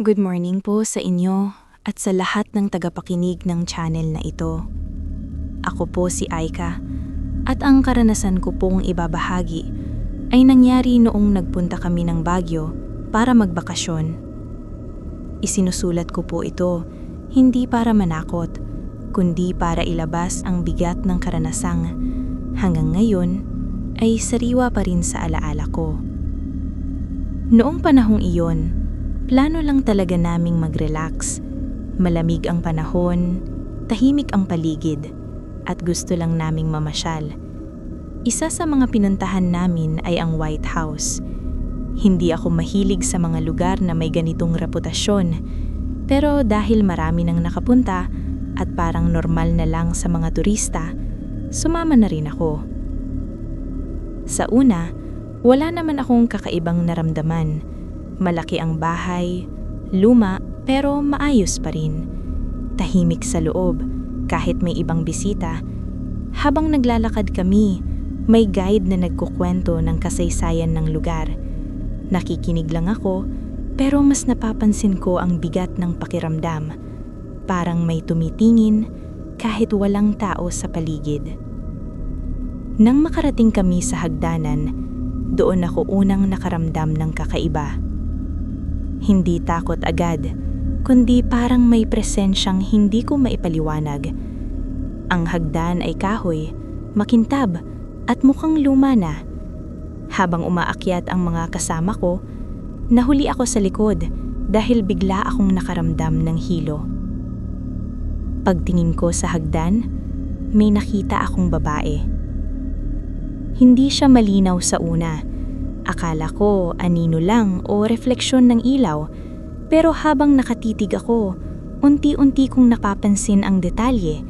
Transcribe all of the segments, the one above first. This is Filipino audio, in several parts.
Good morning po sa inyo at sa lahat ng tagapakinig ng channel na ito. Ako po si Aika at ang karanasan ko pong ibabahagi ay nangyari noong nagpunta kami ng Baguio para magbakasyon. Isinusulat ko po ito hindi para manakot, kundi para ilabas ang bigat ng karanasang hanggang ngayon ay sariwa pa rin sa alaala ko. Noong panahong iyon, plano lang talaga naming mag-relax. Malamig ang panahon, tahimik ang paligid, at gusto lang naming mamasyal. Isa sa mga pinuntahan namin ay ang White House. Hindi ako mahilig sa mga lugar na may ganitong reputasyon, pero dahil marami nang nakapunta at parang normal na lang sa mga turista, sumama na rin ako. Sa una, wala naman akong kakaibang naramdaman. Malaki ang bahay, luma pero maayos pa rin. Tahimik sa loob kahit may ibang bisita. Habang naglalakad kami, may guide na nagkukwento ng kasaysayan ng lugar. Nakikinig lang ako pero mas napapansin ko ang bigat ng pakiramdam. Parang may tumitingin kahit walang tao sa paligid. Nang makarating kami sa hagdanan, doon ako unang nakaramdam ng kakaiba. Hindi takot agad, kundi parang may presensyang hindi ko maipaliwanag. Ang hagdan ay kahoy, makintab, at mukhang luma na. Habang umaakyat ang mga kasama ko, nahuli ako sa likod dahil bigla akong nakaramdam ng hilo. Pagtingin ko sa hagdan, may nakita akong babae. Hindi siya malinaw sa una. Akala ko anino lang o refleksyon ng ilaw, pero habang nakatitig ako, unti-unti kong napapansin ang detalye.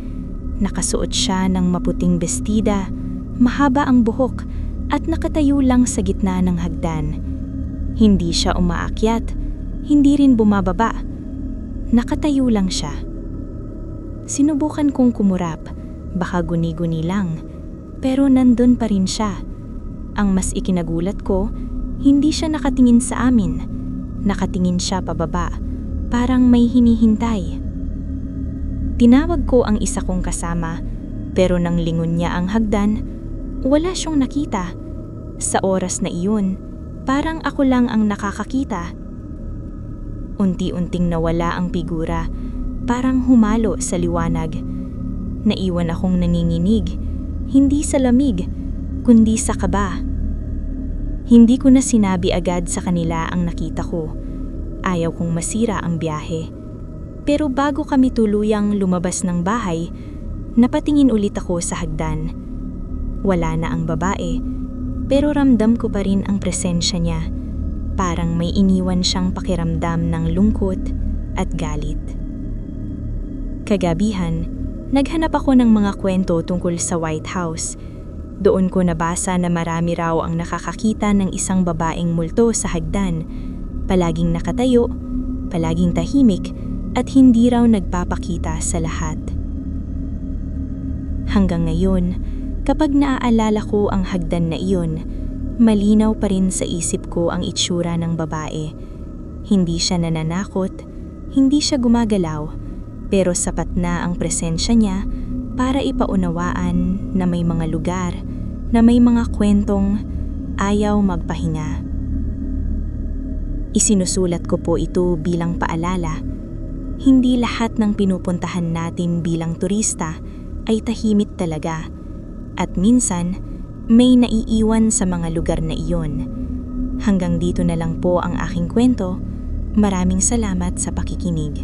Nakasuot siya ng maputing bestida, mahaba ang buhok at nakatayo lang sa gitna ng hagdan. Hindi siya umaakyat, hindi rin bumababa. Nakatayo lang siya. Sinubukan kong kumurap, baka guni-guni lang. Pero nandun pa rin siya. Ang mas ikinagulat ko, hindi siya nakatingin sa amin. Nakatingin siya pababa, parang may hinihintay. Tinawag ko ang isa kong kasama, pero nang lingon niya ang hagdan, wala siyang nakita. Sa oras na iyon, parang ako lang ang nakakakita. Unti-unting nawala ang figura, parang humalo sa liwanag. Naiwan akong nanginginig. Hindi sa lamig, kundi sa kaba. Hindi ko na sinabi agad sa kanila ang nakita ko. Ayaw kong masira ang biyahe. Pero bago kami tuluyang lumabas ng bahay, napatingin ulit ako sa hagdan. Wala na ang babae, pero ramdam ko pa rin ang presensya niya. Parang may iniwan siyang pakiramdam ng lungkot at galit. Kagabihan, naghanap ako ng mga kwento tungkol sa White House. Doon ko nabasa na marami raw ang nakakakita ng isang babaeng multo sa hagdan. Palaging nakatayo, palaging tahimik, at hindi raw nagpapakita sa lahat. Hanggang ngayon, kapag naaalala ko ang hagdan na iyon, malinaw pa rin sa isip ko ang itsura ng babae. Hindi siya nananakot, hindi siya gumagalaw, pero sapat na ang presensya niya para ipaunawaan na may mga lugar, na may mga kwentong ayaw magpahinga. Isinusulat ko po ito bilang paalala. Hindi lahat ng pinupuntahan natin bilang turista ay tahimik talaga. At minsan, may naiiwan sa mga lugar na iyon. Hanggang dito na lang po ang aking kwento. Maraming salamat sa pakikinig.